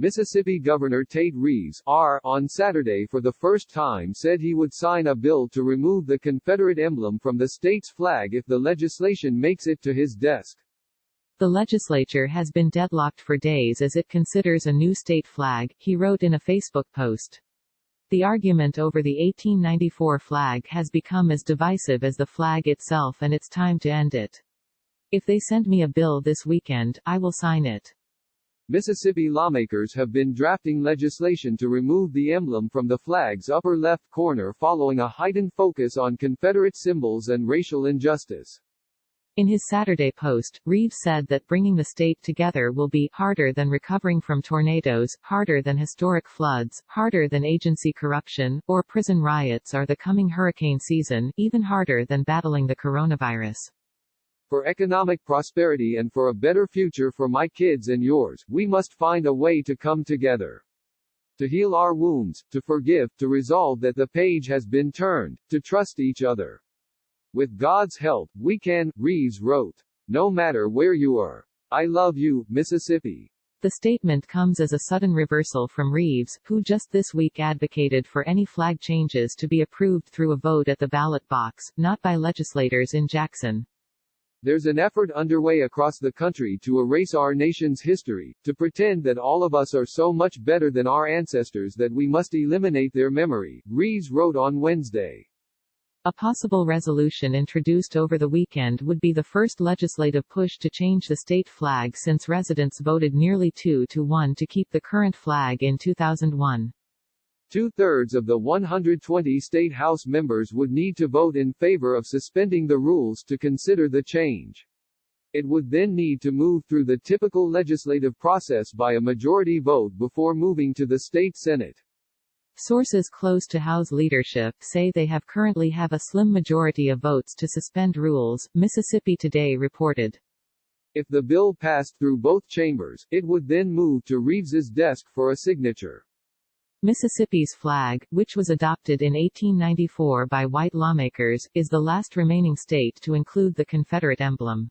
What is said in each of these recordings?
Mississippi Governor Tate Reeves, on Saturday for the first time said he would sign a bill to remove the Confederate emblem from the state's flag if the legislation makes it to his desk. The legislature has been deadlocked for days as it considers a new state flag, he wrote in a Facebook post. The argument over the 1894 flag has become as divisive as the flag itself, and it's time to end it. If they send me a bill this weekend, I will sign it. Mississippi lawmakers have been drafting legislation to remove the emblem from the flag's upper left corner following a heightened focus on Confederate symbols and racial injustice. In his Saturday post, Reeves said that bringing the state together will be harder than recovering from tornadoes, harder than historic floods, harder than agency corruption, or prison riots or the coming hurricane season, even harder than battling the coronavirus. For economic prosperity and for a better future for my kids and yours, we must find a way to come together. To heal our wounds, to forgive, to resolve that the page has been turned, to trust each other. With God's help, we can, Reeves wrote. No matter where you are. I love you, Mississippi. The statement comes as a sudden reversal from Reeves, who just this week advocated for any flag changes to be approved through a vote at the ballot box, not by legislators in Jackson. There's an effort underway across the country to erase our nation's history, to pretend that all of us are so much better than our ancestors that we must eliminate their memory, Reeves wrote on Wednesday. A possible resolution introduced over the weekend would be the first legislative push to change the state flag since residents voted nearly 2-1 to keep the current flag in 2001. Two-thirds of the 120 state House members would need to vote in favor of suspending the rules to consider the change. It would then need to move through the typical legislative process by a majority vote before moving to the state Senate. Sources close to House leadership say they currently have a slim majority of votes to suspend rules, Mississippi Today reported. If the bill passed through both chambers, it would then move to Reeves's desk for a signature. Mississippi's flag, which was adopted in 1894 by white lawmakers, is the last remaining state to include the Confederate emblem.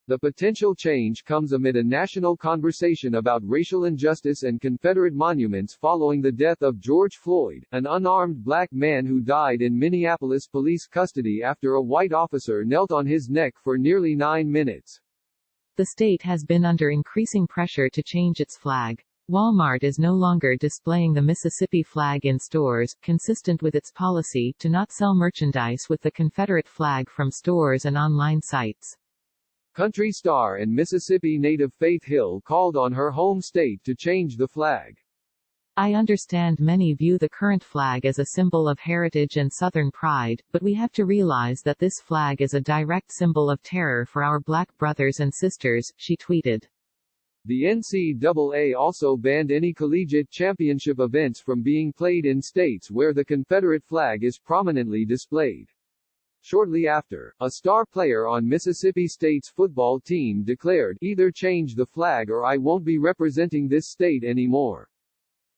The potential change comes amid a national conversation about racial injustice and Confederate monuments following the death of George Floyd, an unarmed black man who died in Minneapolis police custody after a white officer knelt on his neck for nearly 9 minutes. The state has been under increasing pressure to change its flag. Walmart is no longer displaying the Mississippi flag in stores, consistent with its policy to not sell merchandise with the Confederate flag from stores and online sites. Country star and Mississippi native TheHill called on her home state to change the flag. I understand many view the current flag as a symbol of heritage and Southern pride, but we have to realize that this flag is a direct symbol of terror for our black brothers and sisters, she tweeted. The NCAA also banned any collegiate championship events from being played in states where the Confederate flag is prominently displayed. Shortly after, a star player on Mississippi State's football team declared, "Either change the flag or I won't be representing this state anymore."